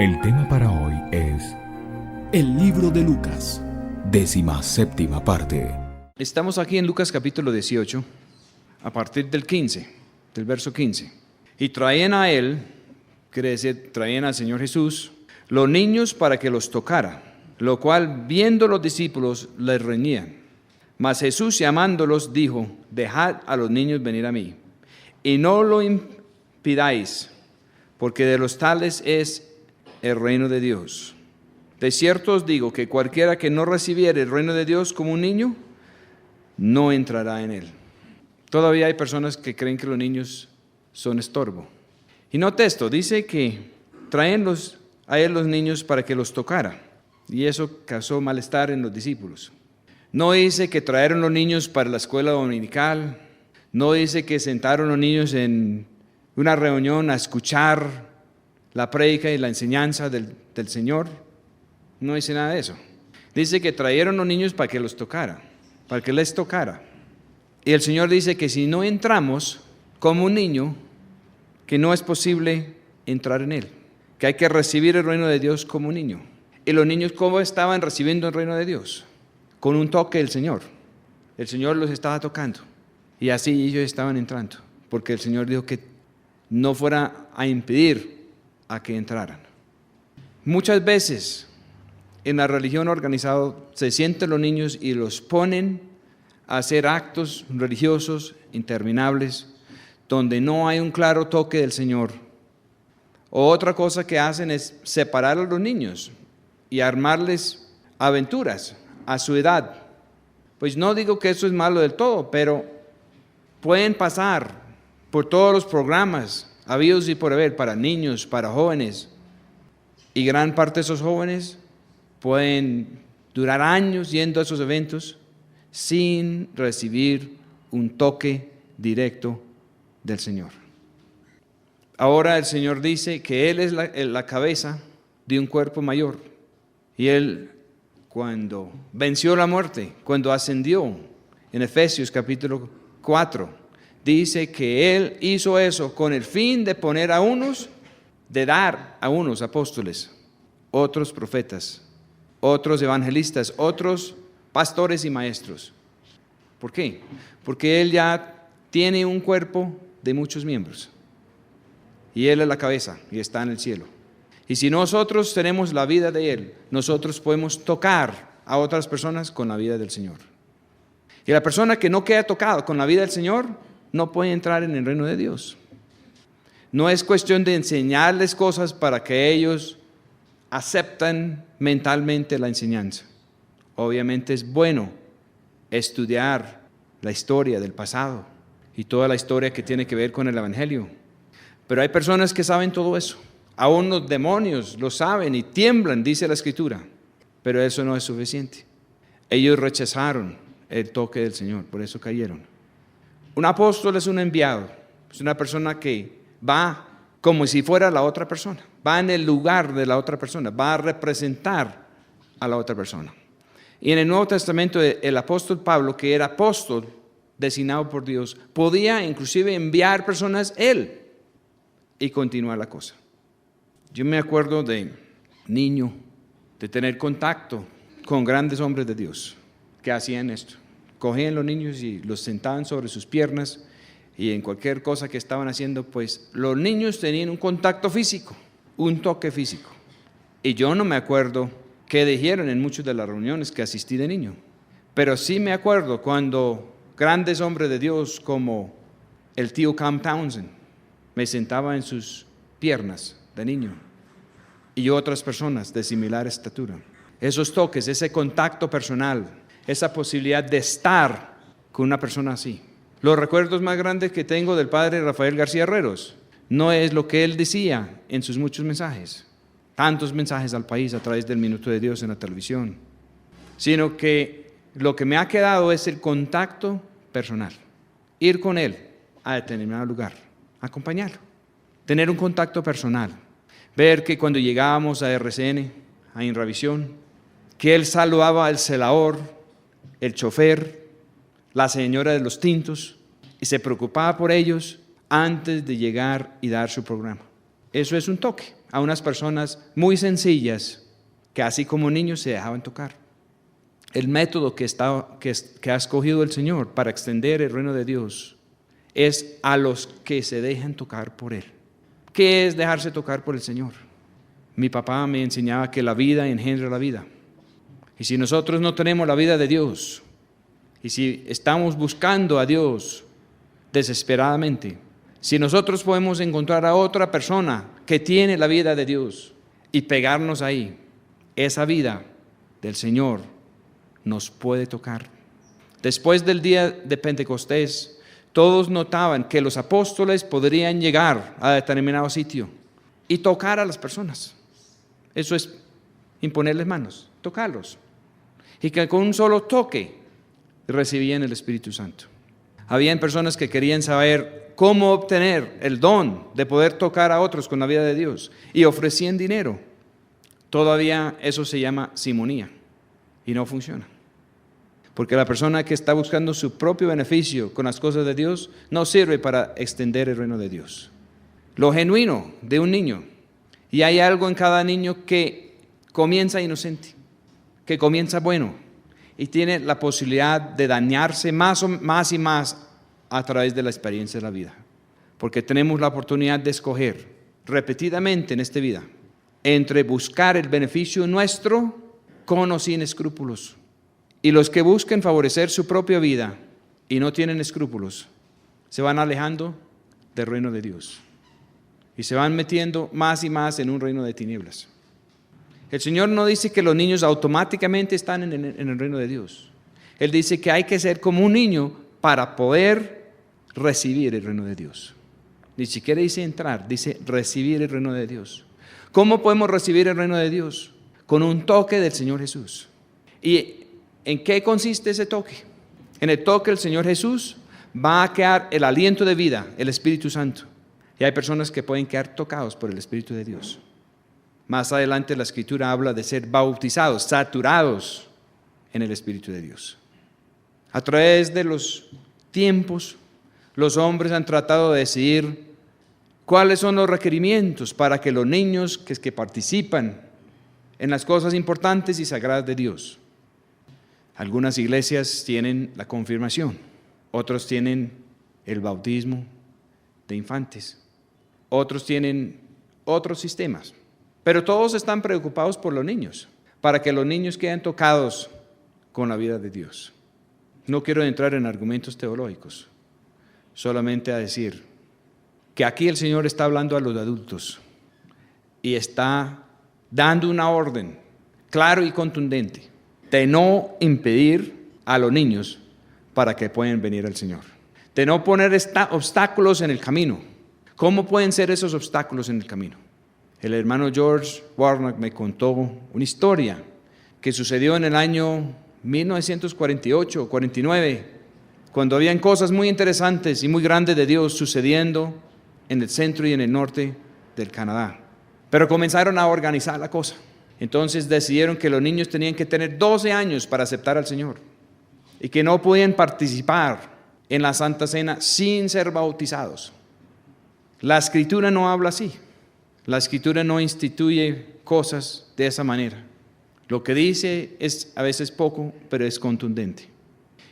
El tema para hoy es El libro de Lucas, 17ª parte. Estamos aquí en Lucas capítulo 18, a partir del verso 15. Y traían a él, quiere decir, traían al Señor Jesús, los niños para que los tocara, lo cual viendo los discípulos les reñían. Mas Jesús llamándolos dijo: dejad a los niños venir a mí, y no lo impidáis, porque de los tales es el reino de Dios. De cierto os digo que cualquiera que no recibiere el reino de Dios como un niño, no entrará en él. Todavía hay personas que creen que los niños son estorbo. Y note esto, dice que traen a él los niños para que los tocara, y eso causó malestar en los discípulos. No dice que trajeron los niños para la escuela dominical, no dice que sentaron los niños en una reunión a escuchar la prédica y la enseñanza del Señor. No dice nada de eso. Dice que trajeron los niños para que los tocara, para que les tocara. Y el Señor dice que si no entramos como un niño, que no es posible entrar en él, que hay que recibir el reino de Dios como un niño. Y los niños, ¿cómo estaban recibiendo el reino de Dios? Con un toque del Señor. El Señor los estaba tocando, y así ellos estaban entrando, porque el Señor dijo que no fuera a impedir a que entraran. Muchas veces en la religión organizada se sienten los niños y los ponen a hacer actos religiosos interminables donde no hay un claro toque del Señor. O otra cosa que hacen es separar a los niños y armarles aventuras a su edad. Pues no digo que eso es malo del todo, pero pueden pasar por todos los programas habidos y por haber para niños, para jóvenes, y gran parte de esos jóvenes pueden durar años yendo a esos eventos sin recibir un toque directo del Señor. Ahora el Señor dice que Él es la cabeza de un cuerpo mayor, y Él, cuando venció la muerte, cuando ascendió, en Efesios capítulo 4, dice que Él hizo eso con el fin de dar a unos apóstoles, otros profetas, otros evangelistas, otros pastores y maestros. ¿Por qué? Porque Él ya tiene un cuerpo de muchos miembros, y Él es la cabeza y está en el cielo. Y si nosotros tenemos la vida de Él, nosotros podemos tocar a otras personas con la vida del Señor. Y la persona que no queda tocada con la vida del Señor no puede entrar en el reino de Dios. No es cuestión de enseñarles cosas para que ellos acepten mentalmente la enseñanza. Obviamente es bueno estudiar la historia del pasado y toda la historia que tiene que ver con el Evangelio. Pero hay personas que saben todo eso. Aún los demonios lo saben y tiemblan, dice la Escritura. Pero eso no es suficiente. Ellos rechazaron el toque del Señor, por eso cayeron. Un apóstol es un enviado, es una persona que va como si fuera la otra persona, va en el lugar de la otra persona, va a representar a la otra persona. Y en el Nuevo Testamento el apóstol Pablo, que era apóstol designado por Dios, podía inclusive enviar personas él y continuar la cosa. Yo me acuerdo de niño, de tener contacto con grandes hombres de Dios que hacían esto. Cogían los niños y los sentaban sobre sus piernas, y en cualquier cosa que estaban haciendo, pues los niños tenían un contacto físico, un toque físico. Y yo no me acuerdo qué dijeron en muchas de las reuniones que asistí de niño, pero sí me acuerdo cuando grandes hombres de Dios como el tío Cam Townsend me sentaba en sus piernas de niño, y otras personas de similar estatura. Esos toques, ese contacto personal, esa posibilidad de estar con una persona así. Los recuerdos más grandes que tengo del padre Rafael García Herreros no es lo que él decía en sus muchos mensajes, tantos mensajes al país a través del Minuto de Dios en la televisión, sino que lo que me ha quedado es el contacto personal. Ir con él a determinado lugar, acompañarlo, tener un contacto personal, ver que cuando llegábamos a RCN, a Inravisión, que él saludaba al celador, el chofer, la señora de los tintos, y se preocupaba por ellos antes de llegar y dar su programa. Eso es un toque, a unas personas muy sencillas que así como niños se dejaban tocar. El método que ha escogido el Señor para extender el reino de Dios es a los que se dejan tocar por Él. ¿Qué es dejarse tocar por el Señor? Mi papá me enseñaba que la vida engendra la vida. Y si nosotros no tenemos la vida de Dios, y si estamos buscando a Dios desesperadamente, si nosotros podemos encontrar a otra persona que tiene la vida de Dios y pegarnos ahí, esa vida del Señor nos puede tocar. Después del día de Pentecostés, todos notaban que los apóstoles podrían llegar a determinado sitio y tocar a las personas. Eso es imponerles manos, tocarlos. Y que con un solo toque recibían el Espíritu Santo. Habían personas que querían saber cómo obtener el don de poder tocar a otros con la vida de Dios y ofrecían dinero. Todavía eso se llama simonía y no funciona. Porque la persona que está buscando su propio beneficio con las cosas de Dios no sirve para extender el reino de Dios. Lo genuino de un niño, y hay algo en cada niño que comienza inocente, que comienza bueno y tiene la posibilidad de dañarse más y más a través de la experiencia de la vida. Porque tenemos la oportunidad de escoger repetidamente en esta vida entre buscar el beneficio nuestro con o sin escrúpulos. Y los que busquen favorecer su propia vida y no tienen escrúpulos, se van alejando del reino de Dios y se van metiendo más y más en un reino de tinieblas. El Señor no dice que los niños automáticamente están en el reino de Dios. Él dice que hay que ser como un niño para poder recibir el reino de Dios. Ni siquiera dice entrar, dice recibir el reino de Dios. ¿Cómo podemos recibir el reino de Dios? Con un toque del Señor Jesús. ¿Y en qué consiste ese toque? En el toque del Señor Jesús va a quedar el aliento de vida, el Espíritu Santo. Y hay personas que pueden quedar tocados por el Espíritu de Dios. Más adelante la Escritura habla de ser bautizados, saturados en el Espíritu de Dios. A través de los tiempos, los hombres han tratado de decidir cuáles son los requerimientos para que los niños que participan en las cosas importantes y sagradas de Dios. Algunas iglesias tienen la confirmación, otros tienen el bautismo de infantes, otros tienen otros sistemas, pero todos están preocupados por los niños, para que los niños queden tocados con la vida de Dios. No quiero entrar en argumentos teológicos, solamente a decir que aquí el Señor está hablando a los adultos y está dando una orden claro y contundente de no impedir a los niños para que puedan venir al Señor, de no poner obstáculos en el camino. ¿Cómo pueden ser esos obstáculos en el camino? El hermano George Warnock me contó una historia que sucedió en el año 1948 o 49, cuando habían cosas muy interesantes y muy grandes de Dios sucediendo en el centro y en el norte del Canadá. Pero comenzaron a organizar la cosa. Entonces decidieron que los niños tenían que tener 12 años para aceptar al Señor y que no podían participar en la Santa Cena sin ser bautizados. La Escritura no habla así. La Escritura no instituye cosas de esa manera. Lo que dice es a veces poco, pero es contundente.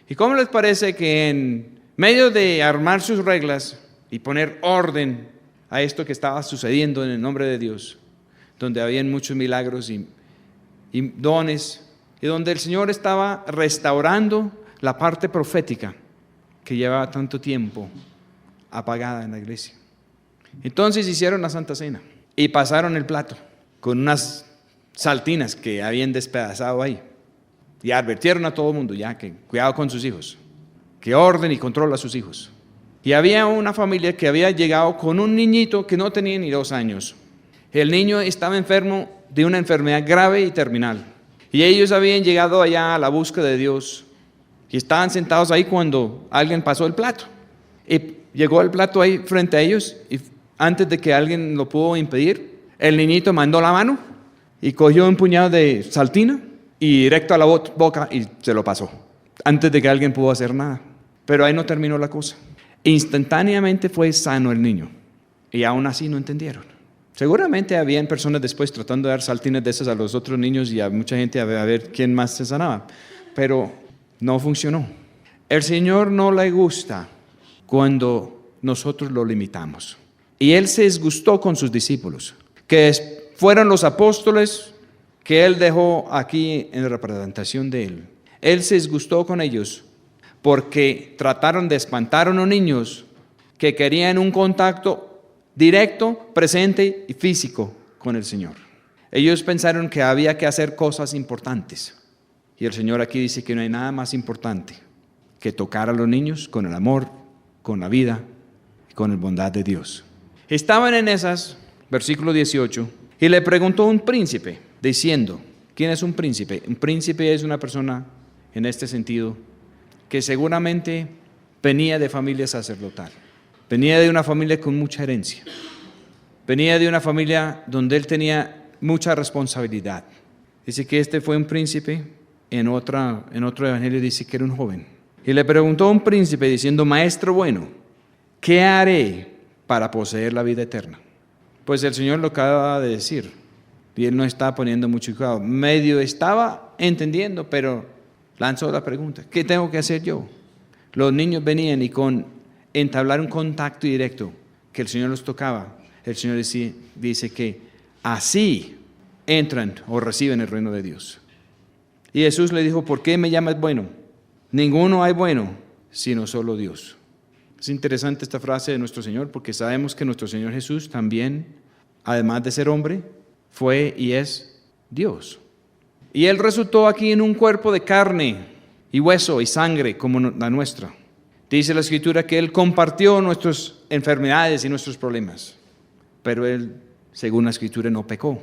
¿Y cómo les parece que en medio de armar sus reglas y poner orden a esto que estaba sucediendo en el nombre de Dios, donde habían muchos milagros y dones, y donde el Señor estaba restaurando la parte profética que llevaba tanto tiempo apagada en la iglesia? Entonces hicieron la Santa Cena y pasaron el plato con unas saltinas que habían despedazado ahí y advirtieron a todo el mundo ya que cuidado con sus hijos, que orden y control a sus hijos. Y había una familia que había llegado con un niñito que no tenía ni 2 años. El niño estaba enfermo de una enfermedad grave y terminal. Y ellos habían llegado allá a la búsqueda de Dios. Y estaban sentados ahí cuando alguien pasó el plato. Y llegó el plato ahí frente a ellos. Y antes de que alguien lo pudo impedir, el niñito mandó la mano y cogió un puñado de saltina y directo a la boca y se lo pasó. Antes de que alguien pudo hacer nada. Pero ahí no terminó la cosa. Instantáneamente fue sano el niño. Y aún así no entendieron. Seguramente habían personas después tratando de dar saltines de esas a los otros niños y a mucha gente a ver quién más se sanaba, pero no funcionó. El Señor no le gusta cuando nosotros lo limitamos. Y Él se disgustó con sus discípulos, que fueron los apóstoles que Él dejó aquí en representación de Él. Él se disgustó con ellos porque trataron de espantar a unos niños que querían un contacto directo, presente y físico con el Señor. Ellos pensaron que había que hacer cosas importantes. Y el Señor aquí dice que no hay nada más importante que tocar a los niños con el amor, con la vida y con la bondad de Dios. Estaban en esas, versículo 18, y le preguntó un príncipe, diciendo, ¿quién es un príncipe? Un príncipe es una persona, en este sentido, que seguramente venía de familia sacerdotal. Venía de una familia con mucha herencia. Venía de una familia donde él tenía mucha responsabilidad. Dice que este fue un príncipe, en otro evangelio dice que era un joven. Y le preguntó a un príncipe diciendo, maestro bueno, ¿qué haré para poseer la vida eterna? Pues el Señor lo acaba de decir. Y él no estaba poniendo mucho cuidado. Medio estaba entendiendo, pero lanzó la pregunta, ¿qué tengo que hacer yo? Los niños venían y con entablar un contacto directo, que el Señor los tocaba. El Señor dice que así entran o reciben el reino de Dios. Y Jesús le dijo, ¿por qué me llamas bueno? Ninguno hay bueno, sino solo Dios. Es interesante esta frase de nuestro Señor, porque sabemos que nuestro Señor Jesús también, además de ser hombre, fue y es Dios. Y Él resultó aquí en un cuerpo de carne y hueso y sangre como la nuestra. Dice la Escritura que Él compartió nuestras enfermedades y nuestros problemas, pero Él, según la Escritura, no pecó.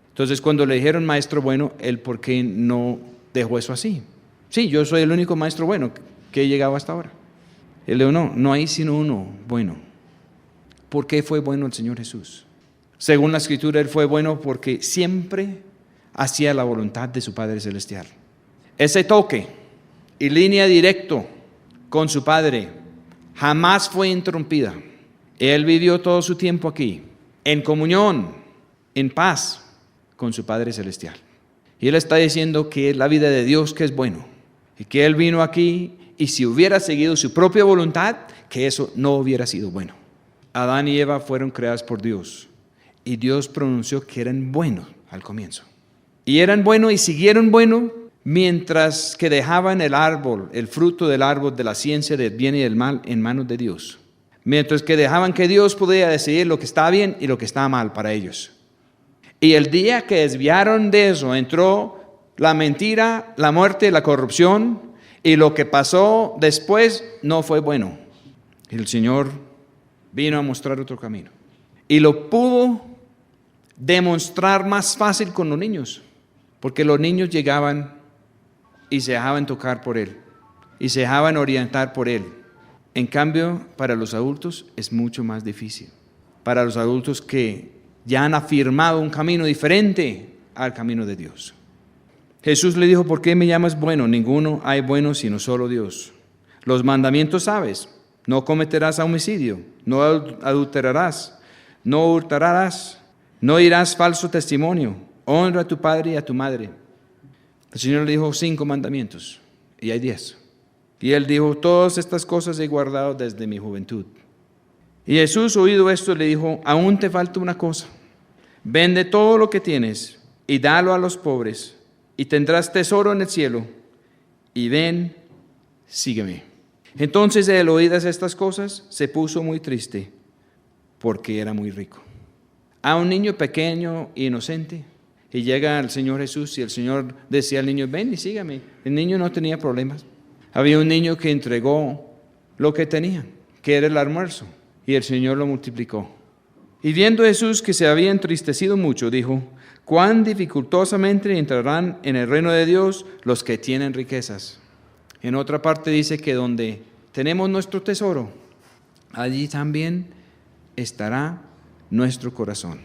Entonces, cuando le dijeron maestro bueno, Él, ¿por qué no dejó eso así? Sí, yo soy el único maestro bueno que he llegado hasta ahora. Él dijo, no hay sino uno bueno. ¿Por qué fue bueno el Señor Jesús? Según la Escritura, Él fue bueno porque siempre hacía la voluntad de su Padre Celestial. Ese toque y línea directo con su Padre jamás fue interrumpida. Él vivió todo su tiempo aquí, en comunión, en paz con su Padre Celestial. Y Él está diciendo que es la vida de Dios que es bueno, y que Él vino aquí, y si hubiera seguido su propia voluntad, que eso no hubiera sido bueno. Adán y Eva fueron creados por Dios, y Dios pronunció que eran buenos al comienzo. Y eran buenos y siguieron buenos, mientras que dejaban el árbol, el fruto del árbol de la ciencia del bien y del mal en manos de Dios. Mientras que dejaban que Dios pudiera decidir lo que estaba bien y lo que estaba mal para ellos. Y el día que desviaron de eso, entró la mentira, la muerte, la corrupción, y lo que pasó después no fue bueno. El Señor vino a mostrar otro camino. Y lo pudo demostrar más fácil con los niños, porque los niños llegaban y se dejaban tocar por Él, y se dejaban orientar por Él. En cambio, para los adultos es mucho más difícil. Para los adultos que ya han afirmado un camino diferente al camino de Dios. Jesús le dijo, ¿por qué me llamas bueno? Ninguno hay bueno sino solo Dios. Los mandamientos sabes, no cometerás homicidio, no adulterarás, no hurtarás, no dirás falso testimonio, honra a tu padre y a tu madre. El Señor le dijo 5 mandamientos y hay 10. Y Él dijo, todas estas cosas he guardado desde mi juventud. Y Jesús, oído esto, le dijo, aún te falta una cosa. Vende todo lo que tienes y dalo a los pobres y tendrás tesoro en el cielo. Y ven, sígueme. Entonces él, oídas estas cosas, se puso muy triste porque era muy rico. A un niño pequeño e inocente. Y llega al Señor Jesús y el Señor decía al niño, ven y sígame. El niño no tenía problemas. Había un niño que entregó lo que tenía, que era el almuerzo, y el Señor lo multiplicó. Y viendo Jesús que se había entristecido mucho, dijo, cuán dificultosamente entrarán en el reino de Dios los que tienen riquezas. En otra parte dice que donde tenemos nuestro tesoro, allí también estará nuestro corazón.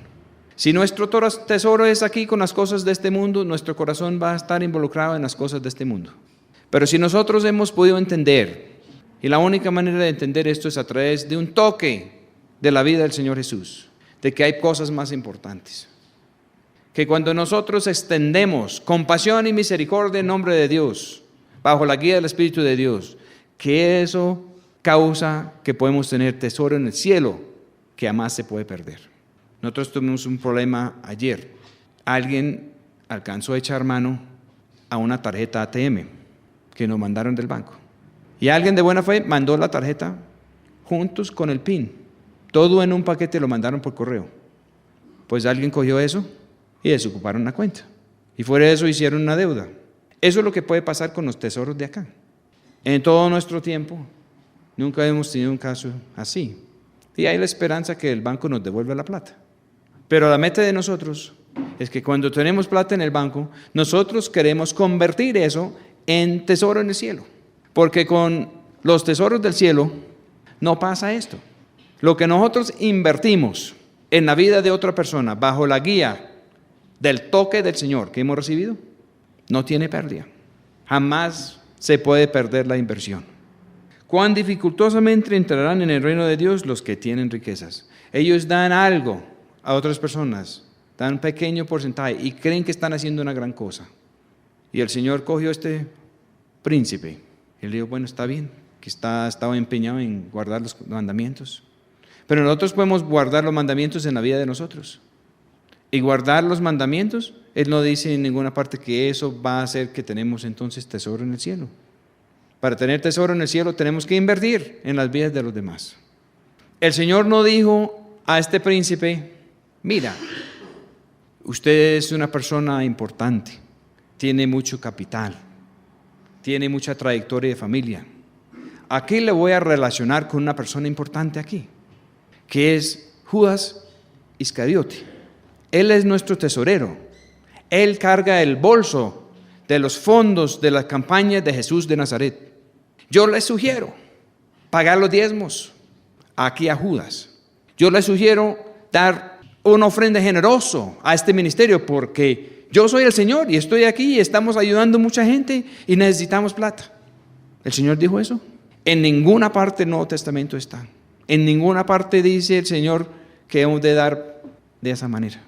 Si nuestro tesoro es aquí con las cosas de este mundo, nuestro corazón va a estar involucrado en las cosas de este mundo. Pero si nosotros hemos podido entender, y la única manera de entender esto es a través de un toque de la vida del Señor Jesús, de que hay cosas más importantes. Que cuando nosotros extendemos compasión y misericordia en nombre de Dios, bajo la guía del Espíritu de Dios, que eso causa que podemos tener tesoro en el cielo que jamás se puede perder. Nosotros tuvimos un problema ayer. Alguien alcanzó a echar mano a una tarjeta ATM que nos mandaron del banco. Y alguien de buena fe mandó la tarjeta juntos con el PIN. Todo en un paquete lo mandaron por correo. Pues alguien cogió eso y desocuparon la cuenta. Y fuera de eso hicieron una deuda. Eso es lo que puede pasar con los tesoros de acá. En todo nuestro tiempo nunca hemos tenido un caso así. Y hay la esperanza que el banco nos devuelva la plata. Pero la meta de nosotros es que cuando tenemos plata en el banco, nosotros queremos convertir eso en tesoro en el cielo. Porque con los tesoros del cielo no pasa esto. Lo que nosotros invertimos en la vida de otra persona bajo la guía del toque del Señor que hemos recibido, no tiene pérdida. Jamás se puede perder la inversión. Cuán dificultosamente entrarán en el reino de Dios los que tienen riquezas. Ellos dan algo a otras personas, dan un pequeño porcentaje y creen que están haciendo una gran cosa. Y el Señor cogió a este príncipe y le dijo, bueno, está bien, que estaba empeñado en guardar los mandamientos. Pero nosotros podemos guardar los mandamientos en la vida de nosotros. Y guardar los mandamientos, Él no dice en ninguna parte que eso va a hacer que tenemos entonces tesoro en el cielo. Para tener tesoro en el cielo tenemos que invertir en las vidas de los demás. El Señor no dijo a este príncipe, mira, usted es una persona importante, tiene mucho capital, tiene mucha trayectoria de familia. Aquí le voy a relacionar con una persona importante aquí, que es Judas Iscariote. Él es nuestro tesorero. Él carga el bolso de los fondos de las campañas de Jesús de Nazaret. Yo le sugiero pagar los diezmos aquí a Judas. Yo le sugiero dar una ofrenda generosa a este ministerio porque yo soy el Señor y estoy aquí y estamos ayudando a mucha gente y necesitamos plata. ¿El Señor dijo eso? En ninguna parte del Nuevo Testamento está. En ninguna parte dice el Señor que hemos de dar de esa manera.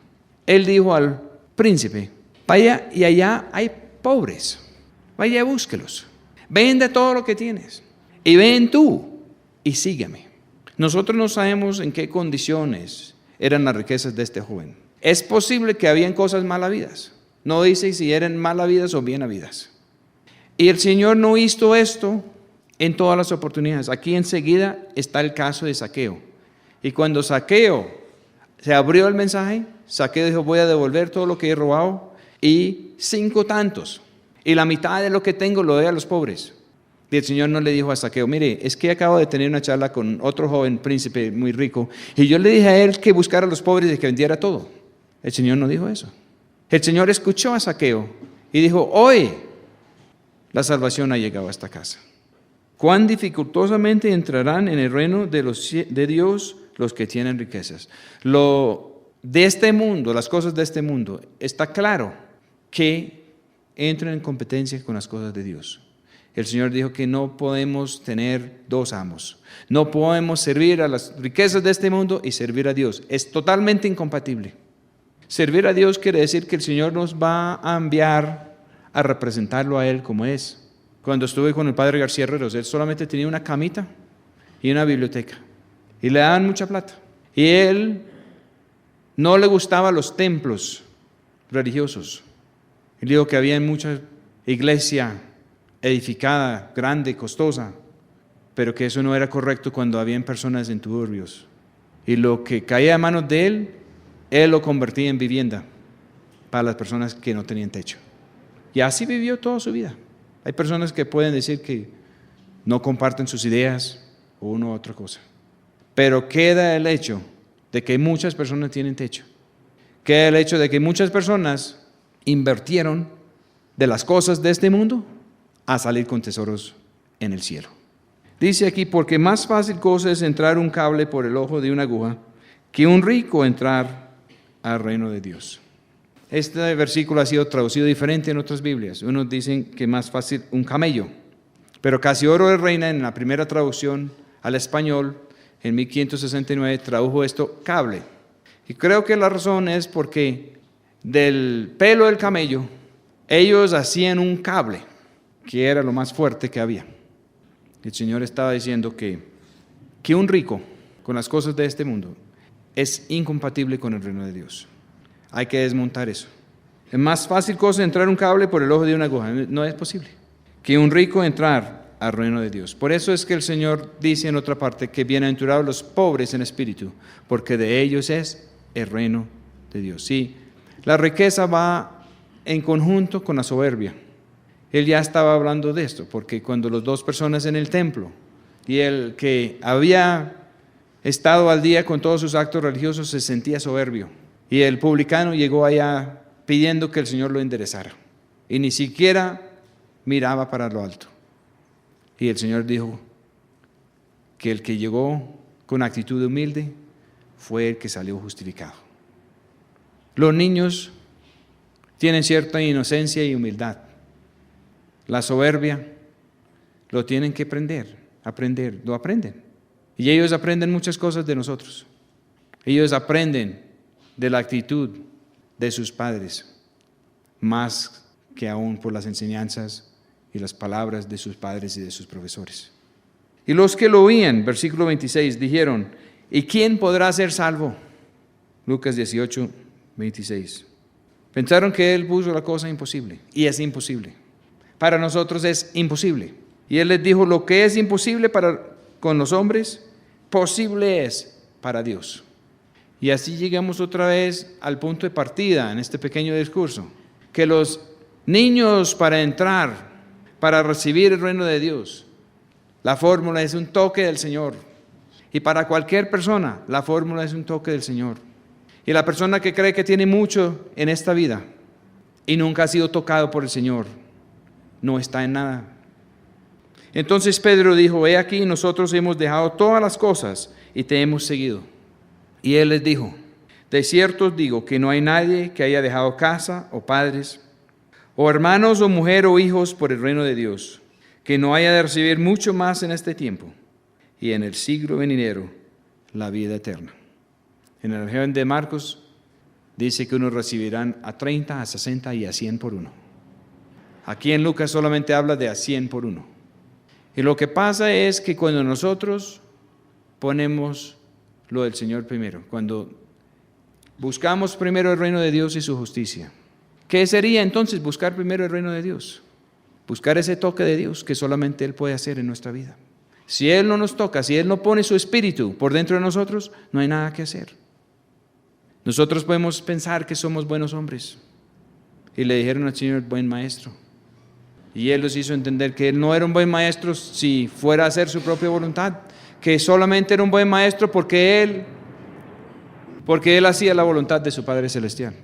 Él dijo al príncipe, vaya y allá hay pobres, vaya y búsquelos, vende todo lo que tienes y ven tú y sígueme. Nosotros no sabemos en qué condiciones eran las riquezas de este joven. Es posible que habían cosas mal habidas, no dice si eran mal habidas o bien habidas. Y el Señor no hizo esto en todas las oportunidades. Aquí enseguida está el caso de Zaqueo. Y cuando Zaqueo se abrió el mensaje, Zaqueo dijo, voy a devolver todo lo que he robado y 5 tantos. Y la mitad de lo que tengo lo doy a los pobres. Y el Señor no le dijo a Zaqueo, mire, es que acabo de tener una charla con otro joven príncipe muy rico y yo le dije a él que buscara a los pobres y que vendiera todo. El Señor no dijo eso. El Señor escuchó a Zaqueo y dijo, hoy la salvación ha llegado a esta casa. Cuán dificultosamente entrarán en el reino de Dios los que tienen riquezas. De este mundo, las cosas de este mundo, está claro que entran en competencia con las cosas de Dios. El Señor dijo que no podemos tener 2 amos. No podemos servir a las riquezas de este mundo y servir a Dios. Es totalmente incompatible. Servir a Dios quiere decir que el Señor nos va a enviar a representarlo a Él como es. Cuando estuve con el padre García Herreros, él solamente tenía una camita y una biblioteca. Y le daban mucha plata. Y él no le gustaban los templos religiosos. Él dijo que había mucha iglesia edificada, grande, costosa, pero que eso no era correcto cuando habían personas en turbios. Y lo que caía a manos de él lo convertía en vivienda para las personas que no tenían techo. Y así vivió toda su vida. Hay personas que pueden decir que no comparten sus ideas o una u otra cosa. Pero queda el hecho de que muchas personas tienen techo. Queda el hecho de que muchas personas invirtieron de las cosas de este mundo a salir con tesoros en el cielo. Dice aquí, porque más fácil cosa es entrar un cable por el ojo de una aguja que un rico entrar al reino de Dios. Este versículo ha sido traducido diferente en otras Biblias. Unos dicen que más fácil un camello, pero Casiodoro de Reina en la primera traducción al español en 1569 tradujo esto cable. Y creo que la razón es porque del pelo del camello ellos hacían un cable que era lo más fuerte que había. El Señor estaba diciendo que un rico con las cosas de este mundo es incompatible con el reino de Dios. Hay que desmontar eso. Es más fácil cosa entrar un cable por el ojo de una aguja. No es posible que un rico entrar al reino de Dios. Por eso es que el Señor dice en otra parte que bienaventurados los pobres en espíritu, porque de ellos es el reino de Dios. Sí, la riqueza va en conjunto con la soberbia. Él ya estaba hablando de esto, porque cuando las dos personas en el templo y el que había estado al día con todos sus actos religiosos se sentía soberbio, y el publicano llegó allá pidiendo que el Señor lo enderezara, y ni siquiera miraba para lo alto. Y el Señor dijo que el que llegó con actitud humilde fue el que salió justificado. Los niños tienen cierta inocencia y humildad. La soberbia lo tienen que aprender, lo aprenden. Y ellos aprenden muchas cosas de nosotros. Ellos aprenden de la actitud de sus padres, más que aún por las enseñanzas y las palabras de sus padres y de sus profesores. Y los que lo oían, versículo 26, dijeron, ¿y quién podrá ser salvo? Lucas 18, 26. Pensaron que Él puso la cosa imposible, y es imposible. Para nosotros es imposible. Y Él les dijo, lo que es imposible con los hombres, posible es para Dios. Y así llegamos otra vez al punto de partida en este pequeño discurso, que los niños para entrar, para recibir el reino de Dios, la fórmula es un toque del Señor. Y para cualquier persona, la fórmula es un toque del Señor. Y la persona que cree que tiene mucho en esta vida y nunca ha sido tocado por el Señor, no está en nada. Entonces Pedro dijo, he aquí, nosotros hemos dejado todas las cosas y te hemos seguido. Y él les dijo, de cierto os digo que no hay nadie que haya dejado casa o padres, o hermanos o mujer o hijos por el reino de Dios, que no haya de recibir mucho más en este tiempo y en el siglo venidero la vida eterna. En el Evangelio de Marcos dice que unos recibirán a 30, a 60 y a 100 por uno. Aquí en Lucas solamente habla de a 100 por uno. Y lo que pasa es que cuando nosotros ponemos lo del Señor primero, cuando buscamos primero el reino de Dios y su justicia, ¿qué sería entonces buscar primero el reino de Dios? Buscar ese toque de Dios que solamente Él puede hacer en nuestra vida. Si Él no nos toca, si Él no pone su espíritu por dentro de nosotros, no hay nada que hacer. Nosotros podemos pensar que somos buenos hombres. Y le dijeron al Señor, buen maestro. Y Él los hizo entender que Él no era un buen maestro si fuera a hacer su propia voluntad, que solamente era un buen maestro porque Él hacía la voluntad de su Padre Celestial,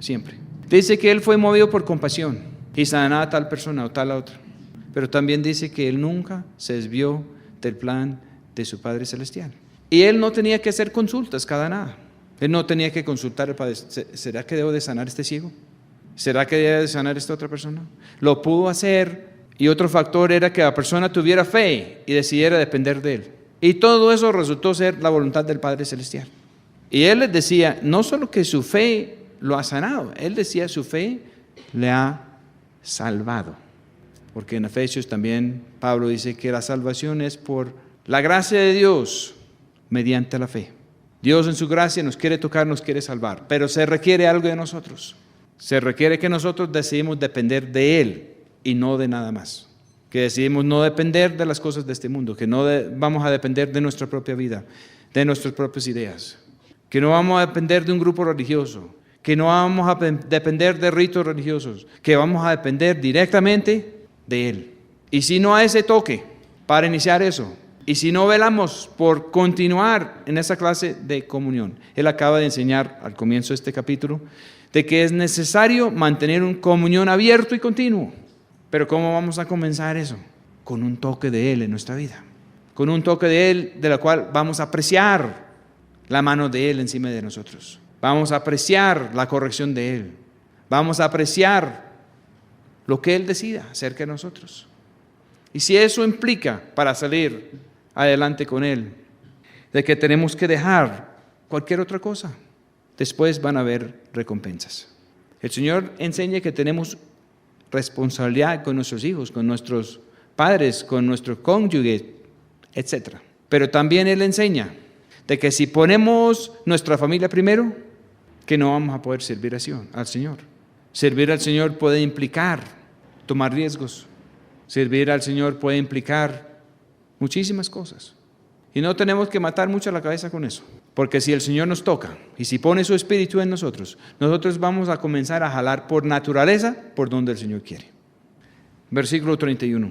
siempre. Dice que Él fue movido por compasión y sanaba a tal persona o tal a otra. Pero también dice que Él nunca se desvió del plan de su Padre Celestial. Y Él no tenía que hacer consultas cada nada. Él no tenía que consultar al Padre, ¿será que debo de sanar a este ciego? ¿Será que debe de sanar a esta otra persona? Lo pudo hacer, y otro factor era que la persona tuviera fe y decidiera depender de Él. Y todo eso resultó ser la voluntad del Padre Celestial. Y Él les decía, no solo que su fe lo ha sanado, Él decía su fe le ha salvado. Porque en Efesios también Pablo dice que la salvación es por la gracia de Dios mediante la fe. Dios en su gracia nos quiere tocar, nos quiere salvar, pero se requiere algo de nosotros. Se requiere que nosotros decidimos depender de Él y no de nada más. Que decidimos no depender de las cosas de este mundo, que no vamos a depender de nuestra propia vida, de nuestras propias ideas, que no vamos a depender de un grupo religioso, que no vamos a depender de ritos religiosos, que vamos a depender directamente de Él. Y si no hay ese toque para iniciar eso, y si no velamos por continuar en esa clase de comunión, Él acaba de enseñar al comienzo de este capítulo de que es necesario mantener una comunión abierto y continuo. Pero ¿cómo vamos a comenzar eso? Con un toque de Él en nuestra vida, con un toque de Él de la cual vamos a apreciar la mano de Él encima de nosotros. Vamos a apreciar la corrección de Él. Vamos a apreciar lo que Él decida acerca de nosotros. Y si eso implica para salir adelante con Él, de que tenemos que dejar cualquier otra cosa, después van a haber recompensas. El Señor enseña que tenemos responsabilidad con nuestros hijos, con nuestros padres, con nuestro cónyuge, etc. Pero también Él enseña de que si ponemos nuestra familia primero, que no vamos a poder servir al Señor. Servir al Señor puede implicar tomar riesgos. Servir al Señor puede implicar muchísimas cosas. Y no tenemos que matar mucho la cabeza con eso. Porque si el Señor nos toca y si pone su espíritu en nosotros, nosotros vamos a comenzar a jalar por naturaleza por donde el Señor quiere. Versículo 31.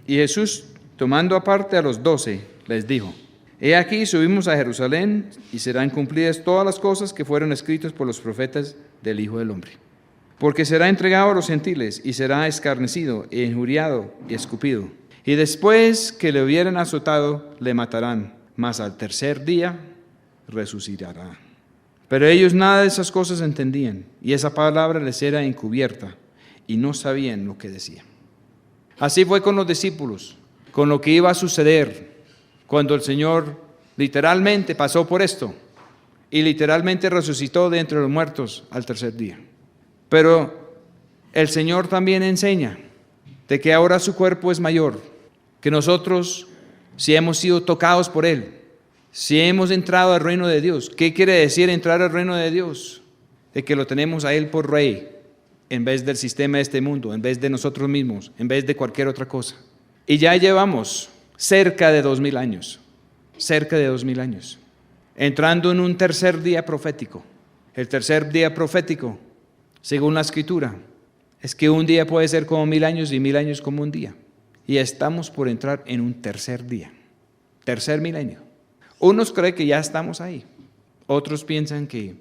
Y Jesús, tomando aparte a los 12, les dijo: He aquí, subimos a Jerusalén y serán cumplidas todas las cosas que fueron escritas por los profetas del Hijo del Hombre. Porque será entregado a los gentiles y será escarnecido, e injuriado y escupido. Y después que le hubieran azotado, le matarán, mas al tercer día resucitará. Pero ellos nada de esas cosas entendían, y esa palabra les era encubierta, y no sabían lo que decían. Así fue con los discípulos, con lo que iba a suceder cuando el Señor literalmente pasó por esto, y literalmente resucitó de entre los muertos al tercer día. Pero el Señor también enseña de que ahora su cuerpo es mayor, que nosotros, si hemos sido tocados por Él, si hemos entrado al reino de Dios. ¿Qué quiere decir entrar al reino de Dios? De que lo tenemos a Él por Rey, en vez del sistema de este mundo, en vez de nosotros mismos, en vez de cualquier otra cosa. Y ya llevamos cerca de 2000 años, entrando en un tercer día profético. El tercer día profético, según la Escritura, es que un día puede ser como 1000 años y 1000 años como un día. Y estamos por entrar en un tercer día, tercer milenio. Unos creen que ya estamos ahí, otros piensan que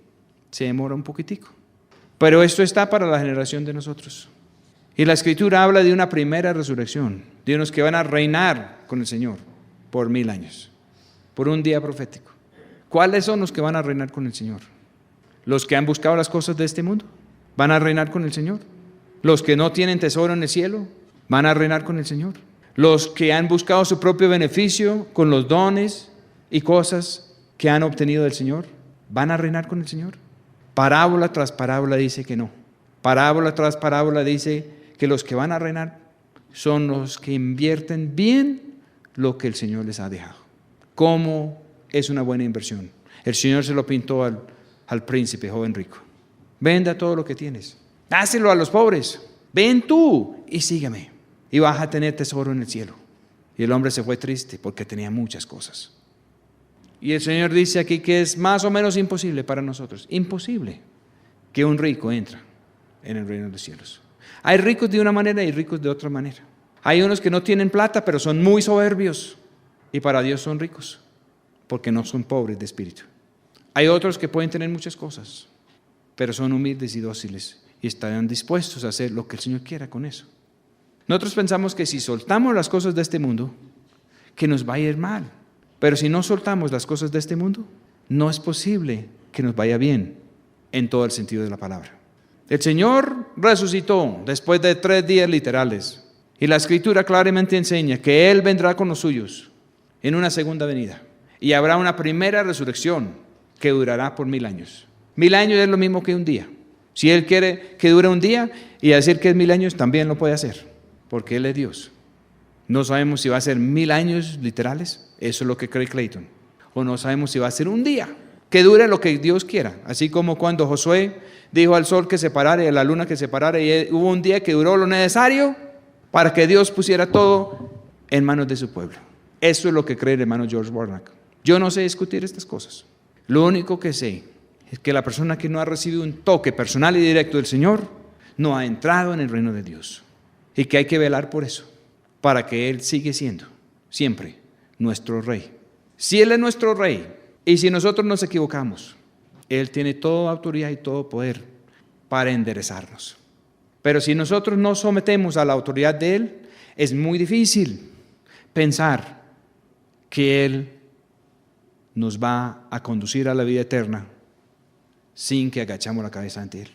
se demora un poquitico. Pero esto está para la generación de nosotros. Y la Escritura habla de una primera resurrección, de unos que van a reinar con el Señor por 1000 años, por un día profético. ¿Cuáles son los que van a reinar con el Señor? ¿Los que han buscado las cosas de este mundo van a reinar con el Señor? ¿Los que no tienen tesoro en el cielo van a reinar con el Señor? ¿Los que han buscado su propio beneficio con los dones y cosas que han obtenido del Señor van a reinar con el Señor? Parábola tras parábola dice que no. Parábola tras parábola dice que los que van a reinar son los que invierten bien lo que el Señor les ha dejado. ¿Cómo es una buena inversión? El Señor se lo pintó al príncipe joven rico. Venda todo lo que tienes, dáselo a los pobres, ven tú y sígueme y vas a tener tesoro en el cielo. Y el hombre se fue triste porque tenía muchas cosas. Y el Señor dice aquí que es más o menos imposible para nosotros, imposible que un rico entre en el reino de los cielos. Hay ricos de una manera y ricos de otra manera. Hay unos que no tienen plata pero son muy soberbios y para Dios son ricos porque no son pobres de espíritu. Hay otros que pueden tener muchas cosas pero son humildes y dóciles y estarán dispuestos a hacer lo que el Señor quiera con eso. Nosotros pensamos que si soltamos las cosas de este mundo, que nos va a ir mal. Pero si no soltamos las cosas de este mundo, no es posible que nos vaya bien en todo el sentido de la palabra. El Señor resucitó después de 3 días literales. Y la Escritura claramente enseña que Él vendrá con los suyos en una segunda venida. Y habrá una primera resurrección que durará por 1000 años. 1000 años es lo mismo que un día. Si Él quiere que dure un día y decir que es 1000 años, también lo puede hacer, porque Él es Dios. No sabemos si va a ser 1000 años literales, eso es lo que cree Clayton. O no sabemos si va a ser un día, que dure lo que Dios quiera. Así como cuando Josué dijo al sol que se parara y a la luna que se parara, y hubo un día que duró lo necesario para que Dios pusiera todo en manos de su pueblo. Eso es lo que cree el hermano George Warnock. Yo no sé discutir estas cosas. Lo único que sé es que la persona que no ha recibido un toque personal y directo del Señor no ha entrado en el reino de Dios. Y que hay que velar por eso, para que Él siga siendo siempre nuestro Rey. Si Él es nuestro Rey, y si nosotros nos equivocamos, Él tiene toda autoridad y todo poder para enderezarnos. Pero si nosotros no sometemos a la autoridad de Él, es muy difícil pensar que Él nos va a conducir a la vida eterna sin que agachamos la cabeza ante Él.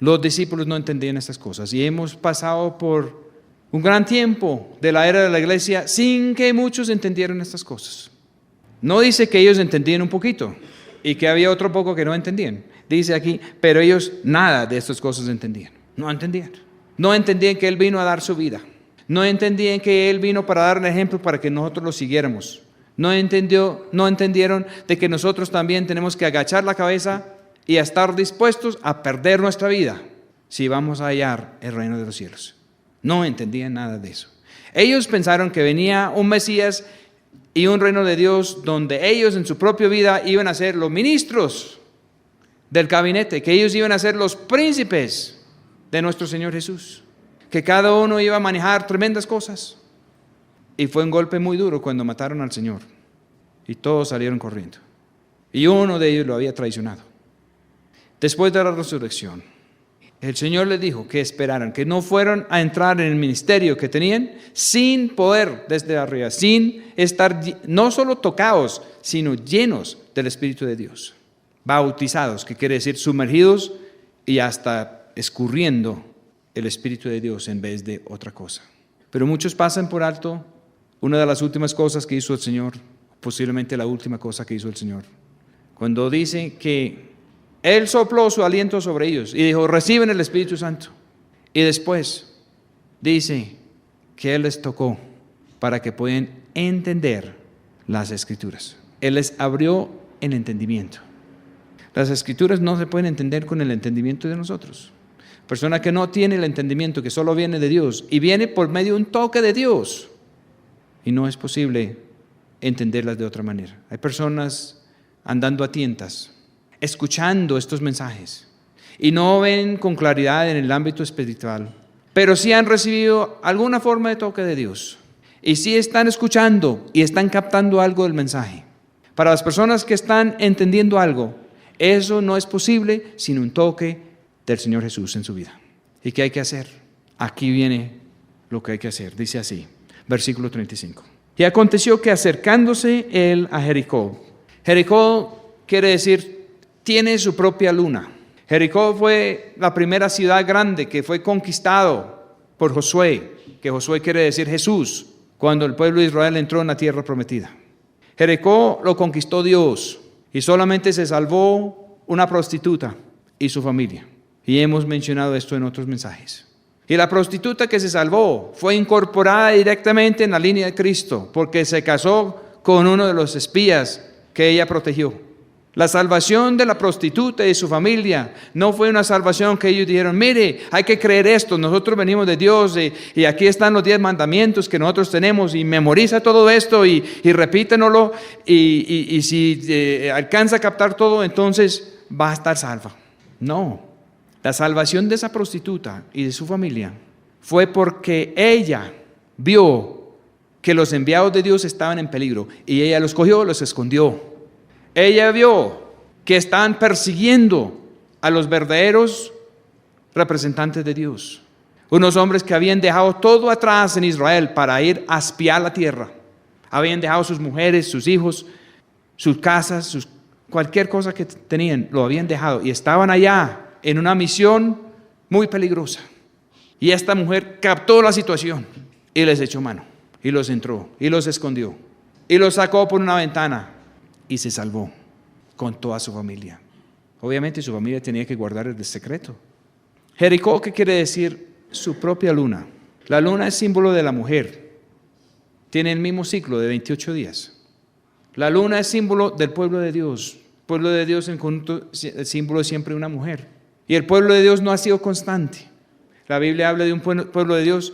Los discípulos no entendían estas cosas y hemos pasado por un gran tiempo de la era de la iglesia sin que muchos entendieran estas cosas. No dice que ellos entendían un poquito, y que había otro poco que no entendían. Dice aquí, pero ellos nada de estas cosas entendían. No entendían. No entendían que Él vino a dar su vida. No entendían que Él vino para dar un ejemplo para que nosotros lo siguiéramos. No entendieron de que nosotros también tenemos que agachar la cabeza y a estar dispuestos a perder nuestra vida si vamos a hallar el reino de los cielos. No entendían nada de eso. Ellos pensaron que venía un Mesías y un reino de Dios donde ellos en su propia vida iban a ser los ministros del gabinete, que ellos iban a ser los príncipes de nuestro Señor Jesús, que cada uno iba a manejar tremendas cosas. Y fue un golpe muy duro cuando mataron al Señor y todos salieron corriendo. Y uno de ellos lo había traicionado. Después de la resurrección, el Señor les dijo que esperaran, que no fueran a entrar en el ministerio que tenían sin poder desde arriba, sin estar no solo tocados, sino llenos del Espíritu de Dios. Bautizados, que quiere decir sumergidos y hasta escurriendo el Espíritu de Dios en vez de otra cosa. Pero muchos pasan por alto una de las últimas cosas que hizo el Señor, posiblemente la última cosa que hizo el Señor, cuando dice que Él sopló su aliento sobre ellos y dijo, reciben el Espíritu Santo. Y después dice que Él les tocó para que puedan entender las Escrituras. Él les abrió el entendimiento. Las Escrituras no se pueden entender con el entendimiento de nosotros. Persona que no tiene el entendimiento, que solo viene de Dios y viene por medio de un toque de Dios. Y no es posible entenderlas de otra manera. Hay personas andando a tientas, escuchando estos mensajes y no ven con claridad en el ámbito espiritual, pero sí han recibido alguna forma de toque de Dios y sí están escuchando y están captando algo del mensaje. Para las personas que están entendiendo algo, eso no es posible sin un toque del Señor Jesús en su vida. ¿Y qué hay que hacer? Aquí viene lo que hay que hacer. Dice así, versículo 35. Y aconteció que acercándose él a Jericó. Jericó quiere decir, tiene su propia luna. Jericó fue la primera ciudad grande que fue conquistado por Josué, que Josué quiere decir Jesús, cuando el pueblo de Israel entró en la tierra prometida. Jericó lo conquistó Dios y solamente se salvó una prostituta y su familia. Y hemos mencionado esto en otros mensajes. Y la prostituta que se salvó fue incorporada directamente en la línea de Cristo porque se casó con uno de los espías que ella protegió. La salvación de la prostituta y su familia no fue una salvación que ellos dijeron, mire, hay que creer esto, nosotros venimos de Dios y aquí están los 10 mandamientos que nosotros tenemos y memoriza todo esto y repítenoslo y si alcanza a captar todo, entonces va a estar salva. No. La salvación de esa prostituta y de su familia fue porque ella vio que los enviados de Dios estaban en peligro y ella los cogió, los escondió. Ella vio que estaban persiguiendo a los verdaderos representantes de Dios. Unos hombres que habían dejado todo atrás en Israel para ir a espiar la tierra. Habían dejado sus mujeres, sus hijos, sus casas, cualquier cosa que tenían, lo habían dejado y estaban allá en una misión muy peligrosa. Y esta mujer captó la situación y les echó mano, y los entró, y los escondió, y los sacó por una ventana, y se salvó con toda su familia. Obviamente su familia tenía que guardar el secreto. Jericó, ¿qué quiere decir? Su propia luna. La luna es símbolo de la mujer. Tiene el mismo ciclo de 28 días. La luna es símbolo del pueblo de Dios. El pueblo de Dios en conjunto, el símbolo es siempre una mujer. Y el pueblo de Dios no ha sido constante. La Biblia habla de un pueblo de Dios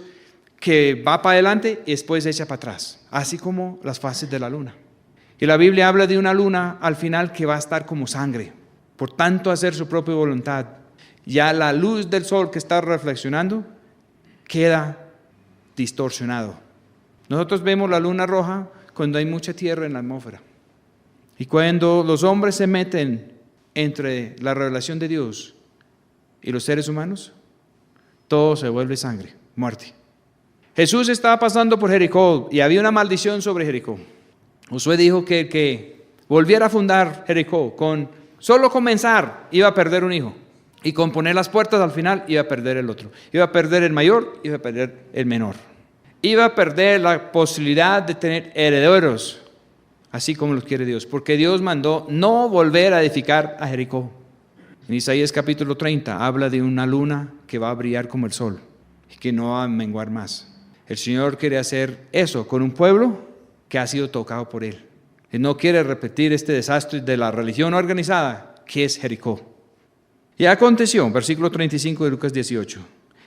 que va para adelante y después echa para atrás, así como las fases de la luna. Y la Biblia habla de una luna al final que va a estar como sangre, por tanto hacer su propia voluntad. Ya la luz del sol que está reflexionando queda distorsionado. Nosotros vemos la luna roja cuando hay mucha tierra en la atmósfera. Y cuando los hombres se meten entre la revelación de Dios y los seres humanos, todo se vuelve sangre, muerte. Jesús estaba pasando por Jericó y había una maldición sobre Jericó. Josué dijo que el que volviera a fundar Jericó, con solo comenzar, iba a perder un hijo. Y con poner las puertas al final, iba a perder el otro. Iba a perder el mayor, iba a perder el menor. Iba a perder la posibilidad de tener herederos así como los quiere Dios, porque Dios mandó no volver a edificar a Jericó. En Isaías capítulo 30 habla de una luna que va a brillar como el sol y que no va a menguar más. El Señor quiere hacer eso con un pueblo que ha sido tocado por Él. Él no quiere repetir este desastre de la religión organizada que es Jericó. Y aconteció, versículo 35 de Lucas 18,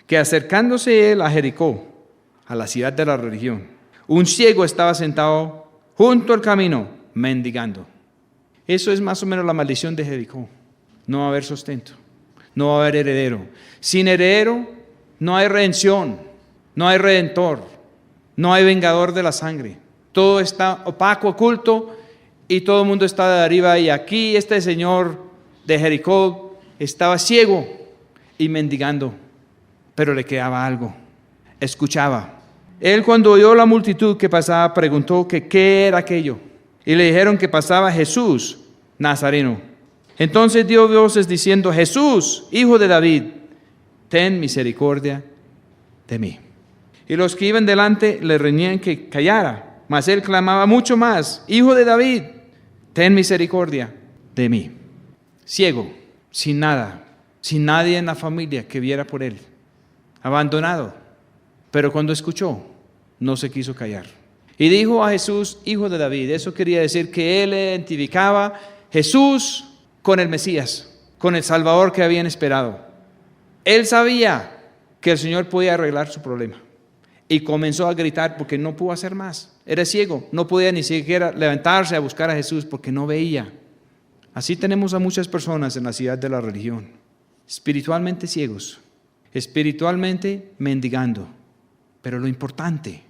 que acercándose él a Jericó, a la ciudad de la religión, un ciego estaba sentado junto al camino, mendigando. Eso es más o menos la maldición de Jericó. No va a haber sustento, no va a haber heredero. Sin heredero no hay redención, no hay redentor, no hay vengador de la sangre. Todo está opaco, oculto, y todo el mundo está de arriba. Y aquí este señor de Jericó estaba ciego y mendigando, pero le quedaba algo, escuchaba. Él, cuando oyó la multitud que pasaba, preguntó que qué era aquello, y le dijeron que pasaba Jesús Nazareno. Entonces dio voces diciendo: Jesús, hijo de David, ten misericordia de mí. Y los que iban delante le reñían que callara, mas él clamaba mucho más: Hijo de David, ten misericordia de mí. Ciego, sin nada, sin nadie en la familia que viera por él, abandonado. Pero cuando escuchó, no se quiso callar. Y dijo a Jesús: Hijo de David. Eso quería decir que él identificaba Jesús con el Mesías, con el Salvador que habían esperado. Él sabía que el Señor podía arreglar su problema. Y comenzó a gritar porque no pudo hacer más. Era ciego, no podía ni siquiera levantarse a buscar a Jesús porque no veía. Así tenemos a muchas personas en la ciudad de la religión, espiritualmente ciegos, espiritualmente mendigando. Pero lo importante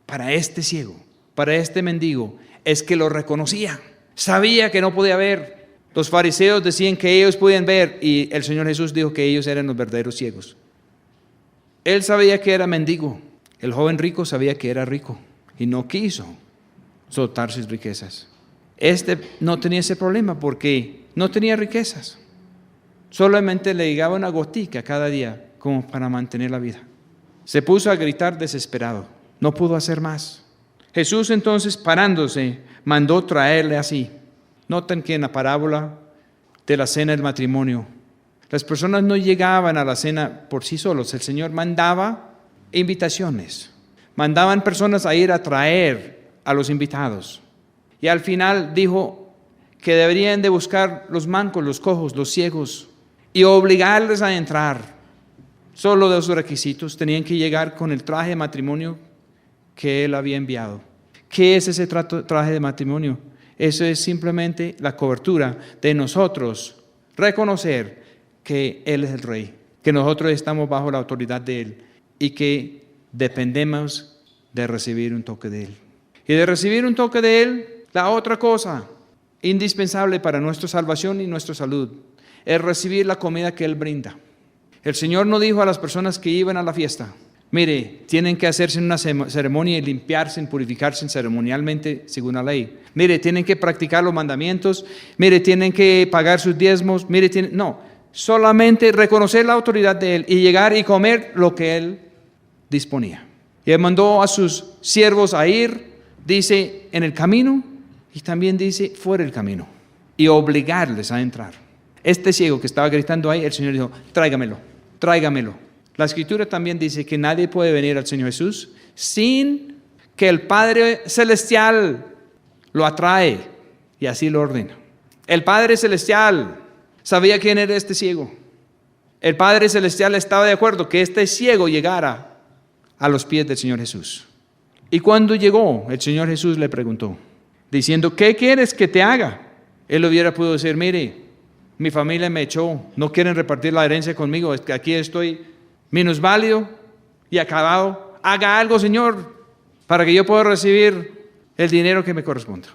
para este ciego, para este mendigo, es que lo reconocía. Sabía que no podía ver. Los fariseos decían que ellos podían ver, y el Señor Jesús dijo que ellos eran los verdaderos ciegos. Él sabía que era mendigo. El joven rico sabía que era rico y no quiso soltar sus riquezas. Este no tenía ese problema porque no tenía riquezas. Solamente le llegaba una gotica cada día como para mantener la vida. Se puso a gritar desesperado. No pudo hacer más. Jesús entonces, parándose, mandó traerle así. Noten que en la parábola de la cena del matrimonio, las personas no llegaban a la cena por sí solos. El Señor mandaba invitaciones. Mandaban personas a ir a traer a los invitados. Y al final dijo que deberían de buscar los mancos, los cojos, los ciegos y obligarles a entrar. Solo de esos requisitos tenían que llegar con el traje de matrimonio que Él había enviado. ¿Qué es ese traje de matrimonio? Eso es simplemente la cobertura de nosotros reconocer que Él es el Rey, que nosotros estamos bajo la autoridad de Él y que dependemos de recibir un toque de Él. Y de recibir un toque de Él, la otra cosa indispensable para nuestra salvación y nuestra salud es recibir la comida que Él brinda. El Señor no dijo a las personas que iban a la fiesta: mire, tienen que hacerse una ceremonia y limpiarse, purificarse ceremonialmente según la ley. Mire, tienen que practicar los mandamientos. Mire, tienen que pagar sus diezmos. Mire, no, solamente reconocer la autoridad de Él y llegar y comer lo que Él disponía. Y Él mandó a sus siervos a ir, dice, en el camino y también dice fuera del camino, y obligarles a entrar. Este ciego que estaba gritando ahí, el Señor dijo: tráigamelo, tráigamelo. La Escritura también dice que nadie puede venir al Señor Jesús sin que el Padre Celestial lo atrae y así lo ordena. El Padre Celestial sabía quién era este ciego. El Padre Celestial estaba de acuerdo que este ciego llegara a los pies del Señor Jesús. Y cuando llegó, el Señor Jesús le preguntó, diciendo: ¿qué quieres que te haga? Él hubiera podido decir: mire, mi familia me echó, no quieren repartir la herencia conmigo, es que aquí estoy minusválido y acabado. Haga algo, Señor, para que yo pueda recibir el dinero que me corresponda.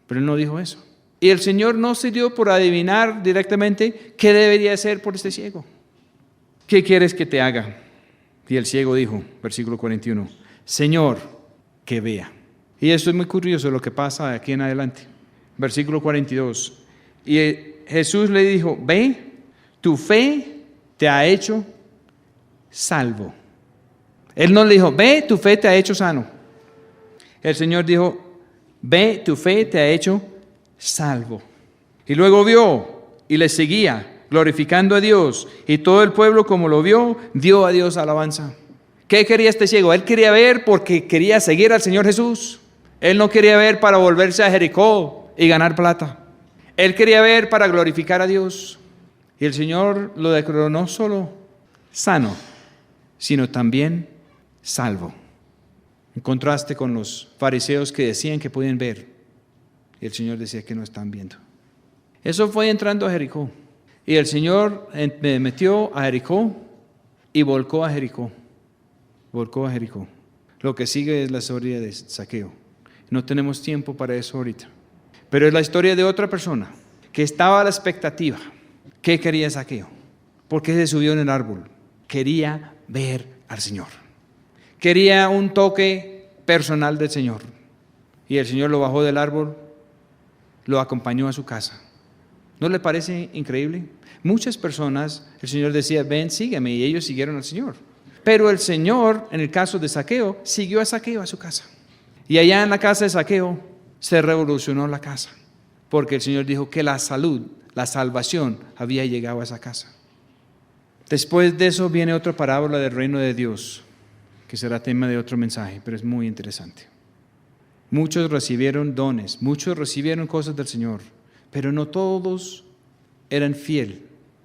Pero Él no dijo eso. Y el Señor no se dio por adivinar directamente qué debería hacer por este ciego. ¿Qué quieres que te haga? Y el ciego dijo, versículo 41, Señor, que vea. Y esto es muy curioso lo que pasa aquí en adelante. Versículo 42. Y Jesús le dijo: ve, tu fe te ha hecho salvo. Él no le dijo: ve, tu fe te ha hecho sano. El Señor dijo: ve, tu fe te ha hecho salvo. Y luego vio y le seguía, glorificando a Dios. Y todo el pueblo, como lo vio, dio a Dios alabanza. ¿Qué quería este ciego? Él quería ver porque quería seguir al Señor Jesús. Él no quería ver para volverse a Jericó y ganar plata. Él quería ver para glorificar a Dios. Y el Señor lo declaró no solo sano, sino también salvo. En contraste con los fariseos que decían que podían ver, y el Señor decía que no están viendo. Eso fue entrando a Jericó. Y el Señor metió a Jericó y volcó a Jericó. Volcó a Jericó. Lo que sigue es la historia de Zaqueo. No tenemos tiempo para eso ahorita. Pero es la historia de otra persona que estaba a la expectativa. ¿Qué quería Zaqueo? ¿Por qué se subió en el árbol? Quería ver al Señor. Quería un toque personal del Señor. Y el Señor lo bajó del árbol, lo acompañó a su casa. ¿No le parece increíble? Muchas personas, el Señor decía, ven, sígueme, y ellos siguieron al Señor. Pero el Señor, en el caso de Zaqueo, siguió a Zaqueo a su casa. Y allá en la casa de Zaqueo se revolucionó la casa, porque el Señor dijo que la salud, la salvación había llegado a esa casa. Después de eso viene otra parábola del reino de Dios, que será tema de otro mensaje, pero es muy interesante. Muchos recibieron dones, muchos recibieron cosas del Señor, pero no todos eran fieles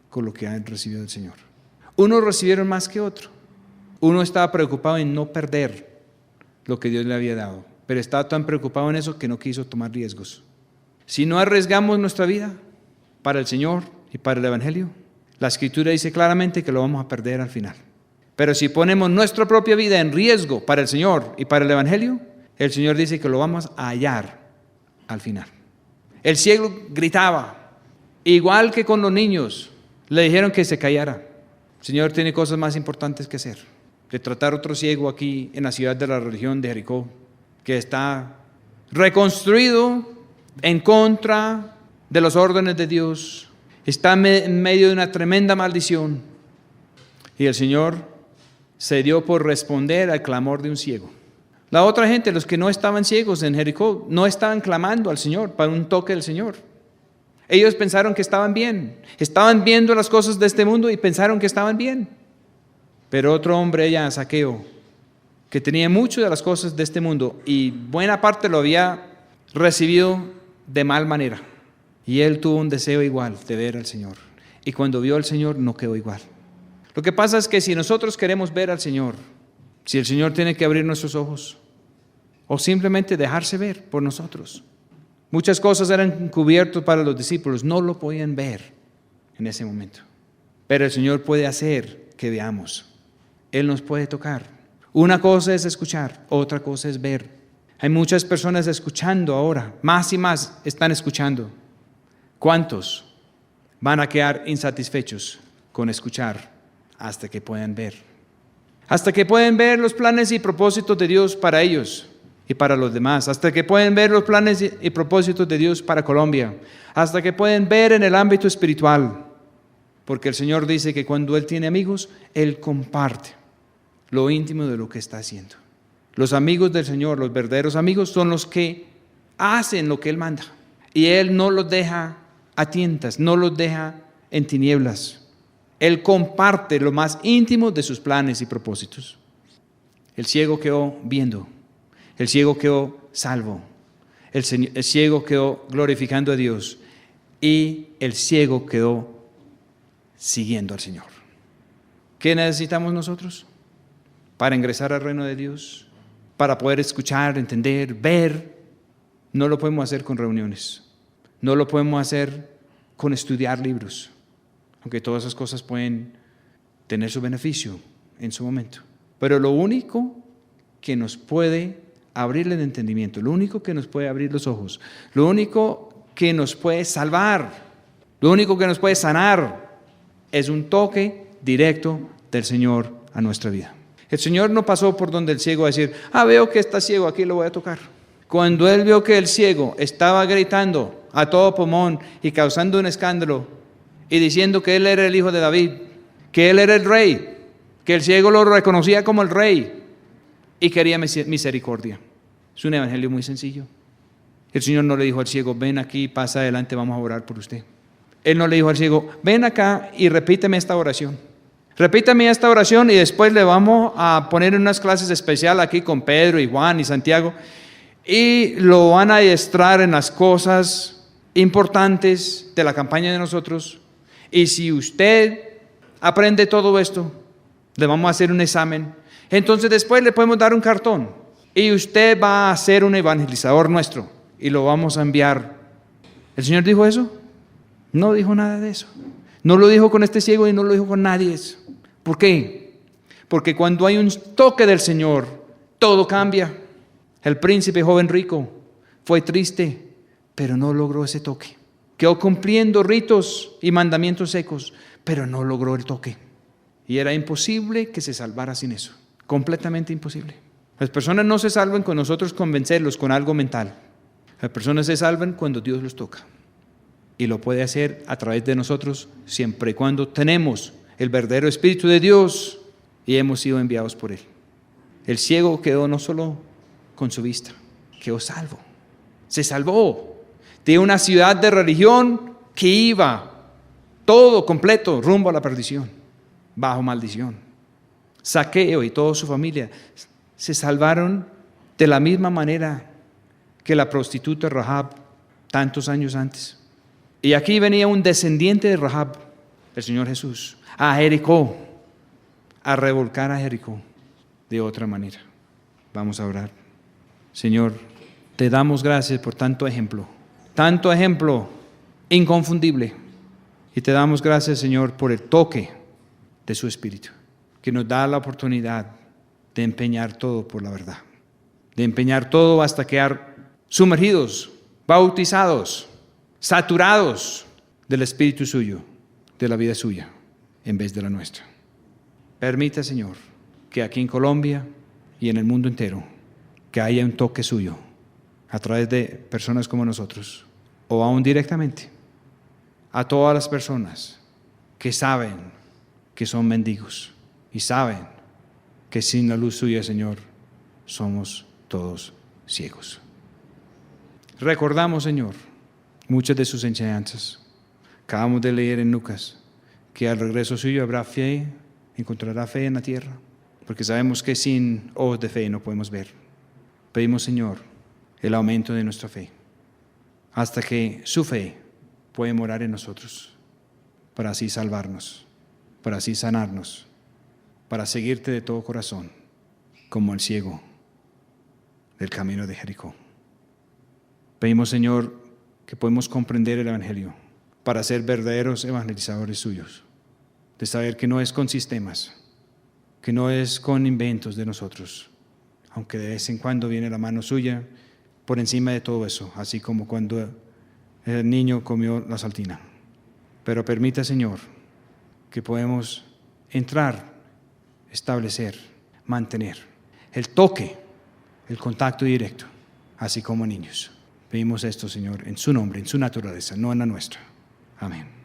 con lo que han recibido del Señor. Unos recibieron más que otro. Uno estaba preocupado en no perder lo que Dios le había dado, pero estaba tan preocupado en eso que no quiso tomar riesgos. Si no arriesgamos nuestra vida para el Señor y para el Evangelio, la Escritura dice claramente que lo vamos a perder al final. Pero si ponemos nuestra propia vida en riesgo para el Señor y para el Evangelio, el Señor dice que lo vamos a hallar al final. El ciego gritaba, igual que con los niños, le dijeron que se callara. El Señor tiene cosas más importantes que hacer. De tratar otro ciego aquí en la ciudad de la región de Jericó, que está reconstruido en contra de los órdenes de Dios, está en medio de una tremenda maldición. Y el Señor se dio por responder al clamor de un ciego. La otra gente, los que no estaban ciegos en Jericó, no estaban clamando al Señor para un toque del Señor. Ellos pensaron que estaban bien, estaban viendo las cosas de este mundo y pensaron que estaban bien. Pero otro hombre allá, Zaqueo, que tenía mucho de las cosas de este mundo y buena parte lo había recibido de mal manera. Y él tuvo un deseo igual de ver al Señor. Y cuando vio al Señor no quedó igual. Lo que pasa es que si nosotros queremos ver al Señor, si el Señor tiene que abrir nuestros ojos o simplemente dejarse ver por nosotros. Muchas cosas eran cubiertas para los discípulos, no lo podían ver en ese momento. Pero el Señor puede hacer que veamos. Él nos puede tocar. Una cosa es escuchar, otra cosa es ver. Hay muchas personas escuchando ahora, más y más están escuchando. ¿Cuántos van a quedar insatisfechos con escuchar hasta que puedan ver? Hasta que pueden ver los planes y propósitos de Dios para ellos y para los demás. Hasta que pueden ver los planes y propósitos de Dios para Colombia. Hasta que pueden ver en el ámbito espiritual. Porque el Señor dice que cuando Él tiene amigos, Él comparte lo íntimo de lo que está haciendo. Los amigos del Señor, los verdaderos amigos, son los que hacen lo que Él manda. Y Él no los deja a tientas, no los deja en tinieblas. Él comparte lo más íntimo de sus planes y propósitos. El ciego quedó viendo. El ciego quedó salvo. El ciego quedó glorificando a Dios. Y el ciego quedó siguiendo al Señor. ¿Qué necesitamos nosotros para ingresar al reino de Dios? Para poder escuchar, entender, ver. No lo podemos hacer con reuniones. No lo podemos hacer con estudiar libros. Aunque todas esas cosas pueden tener su beneficio en su momento. Pero lo único que nos puede abrir el entendimiento, lo único que nos puede abrir los ojos, lo único que nos puede salvar, lo único que nos puede sanar, es un toque directo del Señor a nuestra vida. El Señor no pasó por donde el ciego a decir, veo que está ciego, aquí lo voy a tocar. Cuando Él vio que el ciego estaba gritando a todo pulmón y causando un escándalo y diciendo que Él era el hijo de David, que Él era el rey, que el ciego lo reconocía como el rey y quería misericordia. Es un evangelio muy sencillo. El Señor no le dijo al ciego, ven aquí, pasa adelante, vamos a orar por usted. Él no le dijo al ciego, ven acá y repíteme esta oración. Repítame esta oración y después le vamos a poner en unas clases especiales aquí con Pedro y Juan y Santiago y lo van a adiestrar en las cosas importantes de la campaña de nosotros. Y si usted aprende todo esto, le vamos a hacer un examen. Entonces después le podemos dar un cartón y usted va a ser un evangelizador nuestro y lo vamos a enviar. ¿El Señor dijo eso? No dijo nada de eso. No lo dijo con este ciego y no lo dijo con nadie eso. ¿Por qué? Porque cuando hay un toque del Señor, todo cambia. El príncipe joven rico fue triste, pero no logró ese toque. Quedó cumpliendo ritos y mandamientos secos, pero no logró el toque. Y era imposible que se salvara sin eso. Completamente imposible. Las personas no se salvan con nosotros convencerlos con algo mental. Las personas se salvan cuando Dios los toca. Y lo puede hacer a través de nosotros siempre y cuando tenemos el verdadero Espíritu de Dios y hemos sido enviados por Él. El ciego quedó no solo con su vista, quedó salvo. Se salvó de una ciudad de religión que iba todo completo rumbo a la perdición, bajo maldición. Zaqueo y toda su familia se salvaron de la misma manera que la prostituta Rahab tantos años antes. Y aquí venía un descendiente de Rahab, el Señor Jesús, a Jericó, a revolcar a Jericó de otra manera. Vamos a orar. Señor, te damos gracias por tanto ejemplo inconfundible. Y te damos gracias, Señor, por el toque de su Espíritu, que nos da la oportunidad de empeñar todo por la verdad, de empeñar todo hasta quedar sumergidos, bautizados, saturados del Espíritu suyo, de la vida suya, en vez de la nuestra. Permita, Señor, que aquí en Colombia y en el mundo entero, que haya un toque suyo a través de personas como nosotros, o aún directamente, a todas las personas que saben que son mendigos y saben que sin la luz suya, Señor, somos todos ciegos. Recordamos, Señor, muchas de sus enseñanzas. Acabamos de leer en Lucas que al regreso suyo habrá fe, encontrará fe en la tierra, porque sabemos que sin ojos de fe no podemos ver. Pedimos, Señor, el aumento de nuestra fe, hasta que su fe puede morar en nosotros, para así salvarnos, para así sanarnos, para seguirte de todo corazón, como el ciego del camino de Jericó. Pedimos, Señor, que podemos comprender el Evangelio para ser verdaderos evangelizadores suyos, de saber que no es con sistemas, que no es con inventos de nosotros, aunque de vez en cuando viene la mano suya por encima de todo eso, así como cuando el niño comió la saltina. Pero permita, Señor, que podemos entrar, establecer, mantener el toque, el contacto directo, así como niños. Pedimos esto, Señor, en su nombre, en su naturaleza, no en la nuestra. Amén.